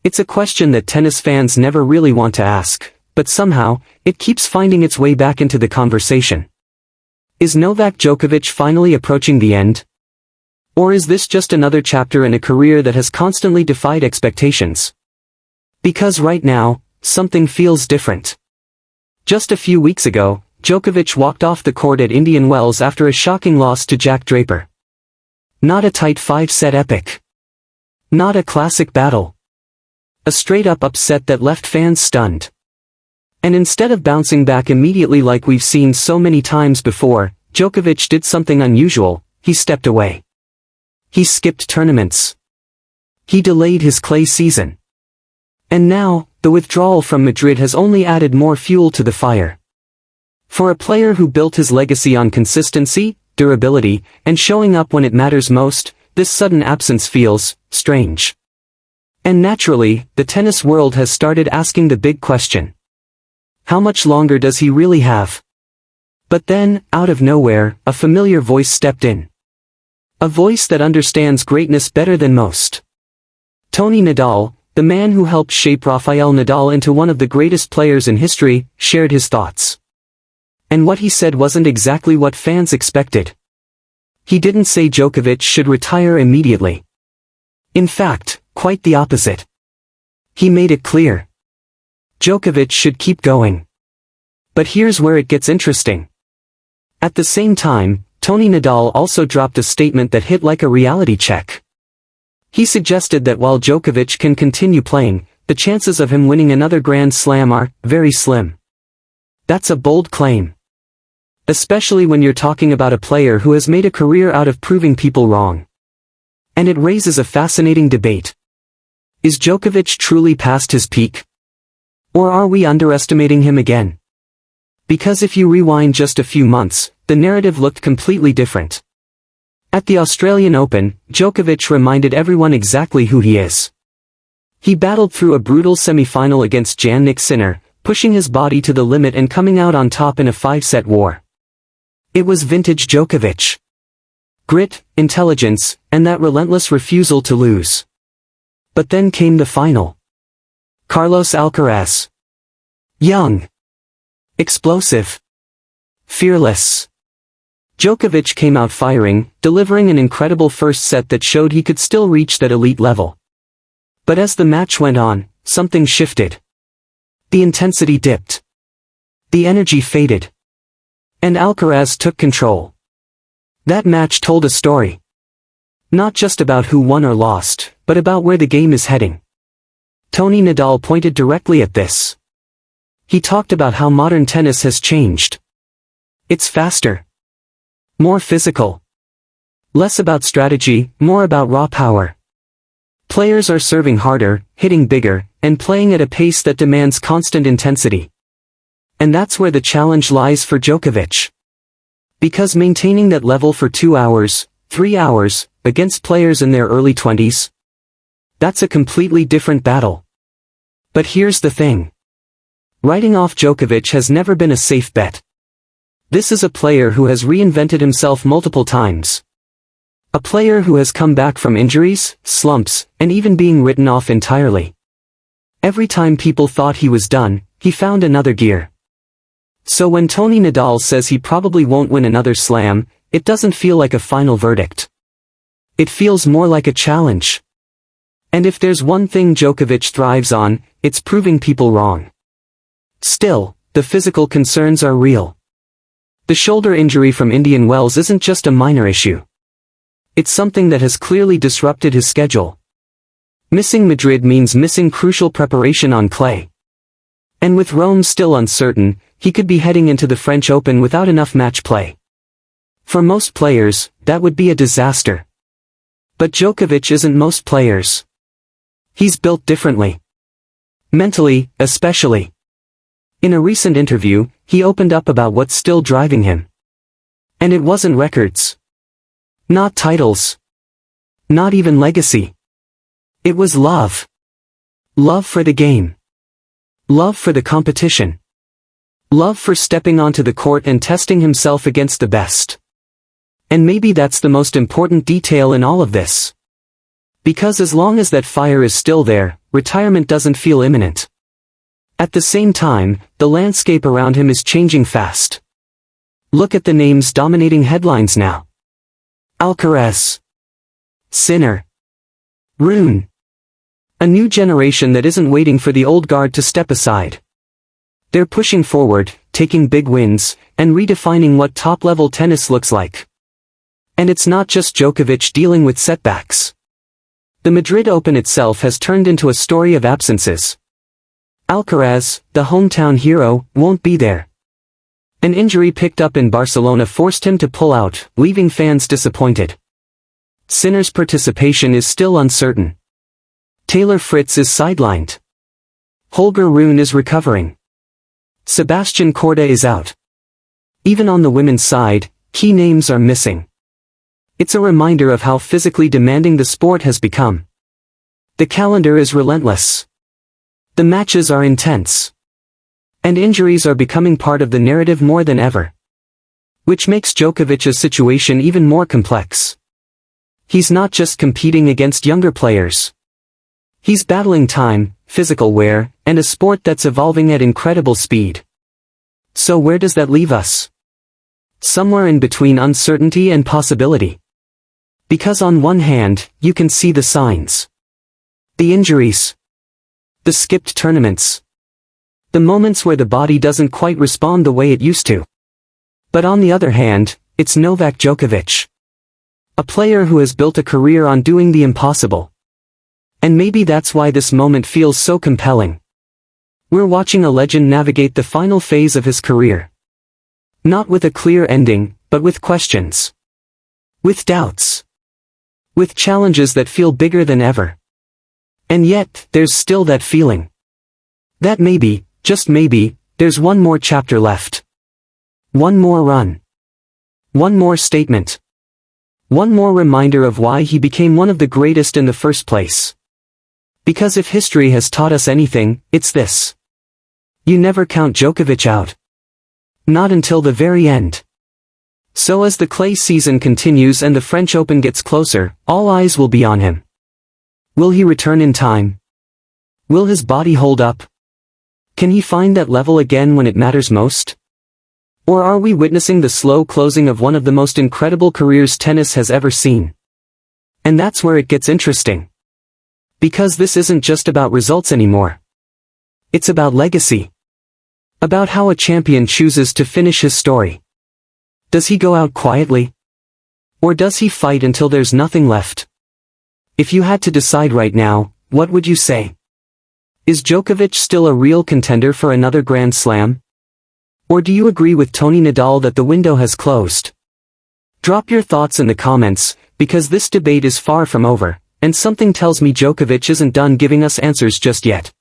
It's a question that tennis fans never really want to ask, but somehow, it keeps finding its way back into the conversation. Is Novak Djokovic finally approaching the end? Or is this just another chapter in a career that has constantly defied expectations? Because right now, something feels different. Just a few weeks ago, Djokovic walked off the court at Indian Wells after a shocking loss to Jack Draper. Not a tight 5-set epic. Not a classic battle. A straight-up upset that left fans stunned. And instead of bouncing back immediately like we've seen so many times before, Djokovic did something unusual. He stepped away. He skipped tournaments. He delayed his clay season. And now, the withdrawal from Madrid has only added more fuel to the fire. For a player who built his legacy on consistency, durability, and showing up when it matters most, this sudden absence feels strange. And naturally, the tennis world has started asking the big question. How much longer does he really have? But then, out of nowhere, a familiar voice stepped in. A voice that understands greatness better than most. Toni Nadal, the man who helped shape Rafael Nadal into one of the greatest players in history, shared his thoughts. And what he said wasn't exactly what fans expected. He didn't say Djokovic should retire immediately. In fact, quite the opposite. He made it clear. Djokovic should keep going. But here's where it gets interesting. At the same time, Toni Nadal also dropped a statement that hit like a reality check. He suggested that while Djokovic can continue playing, the chances of him winning another Grand Slam are very slim. That's a bold claim. Especially when you're talking about a player who has made a career out of proving people wrong. And it raises a fascinating debate. Is Djokovic truly past his peak? Or are we underestimating him again? Because if you rewind just a few months, the narrative looked completely different. At the Australian Open, Djokovic reminded everyone exactly who he is. He battled through a brutal semi-final against Jannik Sinner, pushing his body to the limit and coming out on top in a 5-set war. It was vintage Djokovic. Grit, intelligence, and that relentless refusal to lose. But then came the final. Carlos Alcaraz. Young. Explosive. Fearless. Djokovic came out firing, delivering an incredible first set that showed he could still reach that elite level. But as the match went on, something shifted. The intensity dipped. The energy faded. And Alcaraz took control. That match told a story. Not just about who won or lost, but about where the game is heading. Toni Nadal pointed directly at this. He talked about how modern tennis has changed. It's faster. More physical. Less about strategy, more about raw power. Players are serving harder, hitting bigger, and playing at a pace that demands constant intensity. And that's where the challenge lies for Djokovic. Because maintaining that level for 2 hours, 3 hours, against players in their early 20s, that's a completely different battle. But here's the thing. Writing off Djokovic has never been a safe bet. This is a player who has reinvented himself multiple times. A player who has come back from injuries, slumps, and even being written off entirely. Every time people thought he was done, he found another gear. So when Toni Nadal says he probably won't win another slam, it doesn't feel like a final verdict. It feels more like a challenge. And if there's one thing Djokovic thrives on, it's proving people wrong. Still, the physical concerns are real. The shoulder injury from Indian Wells isn't just a minor issue. It's something that has clearly disrupted his schedule. Missing Madrid means missing crucial preparation on clay. And with Rome still uncertain, he could be heading into the French Open without enough match play. For most players, that would be a disaster. But Djokovic isn't most players. He's built differently. Mentally, especially. In a recent interview, he opened up about what's still driving him. And it wasn't records. Not titles. Not even legacy. It was love. Love for the game. Love for the competition. Love for stepping onto the court and testing himself against the best. And maybe that's the most important detail in all of this. Because as long as that fire is still there, retirement doesn't feel imminent. At the same time, the landscape around him is changing fast. Look at the names dominating headlines now. Alcaraz, Sinner, Rune. A new generation that isn't waiting for the old guard to step aside. They're pushing forward, taking big wins, and redefining what top-level tennis looks like. And it's not just Djokovic dealing with setbacks. The Madrid Open itself has turned into a story of absences. Alcaraz, the hometown hero, won't be there. An injury picked up in Barcelona forced him to pull out, leaving fans disappointed. Sinner's participation is still uncertain. Taylor Fritz is sidelined. Holger Rune is recovering. Sebastian Korda is out. Even on the women's side, key names are missing. It's a reminder of how physically demanding the sport has become. The calendar is relentless. The matches are intense. And injuries are becoming part of the narrative more than ever. Which makes Djokovic's situation even more complex. He's not just competing against younger players. He's battling time, physical wear, and a sport that's evolving at incredible speed. So where does that leave us? Somewhere in between uncertainty and possibility. Because on one hand, you can see the signs. The injuries. The skipped tournaments. The moments where the body doesn't quite respond the way it used to. But on the other hand, it's Novak Djokovic. A player who has built a career on doing the impossible. And maybe that's why this moment feels so compelling. We're watching a legend navigate the final phase of his career. Not with a clear ending, but with questions. With doubts. With challenges that feel bigger than ever. And yet, there's still that feeling. That maybe, just maybe, there's one more chapter left. One more run. One more statement. One more reminder of why he became one of the greatest in the first place. Because if history has taught us anything, it's this. You never count Djokovic out. Not until the very end. So as the clay season continues and the French Open gets closer, all eyes will be on him. Will he return in time? Will his body hold up? Can he find that level again when it matters most? Or are we witnessing the slow closing of one of the most incredible careers tennis has ever seen? And that's where it gets interesting. Because this isn't just about results anymore. It's about legacy. About how a champion chooses to finish his story. Does he go out quietly? Or does he fight until there's nothing left? If you had to decide right now, what would you say? Is Djokovic still a real contender for another Grand Slam? Or do you agree with Toni Nadal that the window has closed? Drop your thoughts in the comments, because this debate is far from over, and something tells me Djokovic isn't done giving us answers just yet.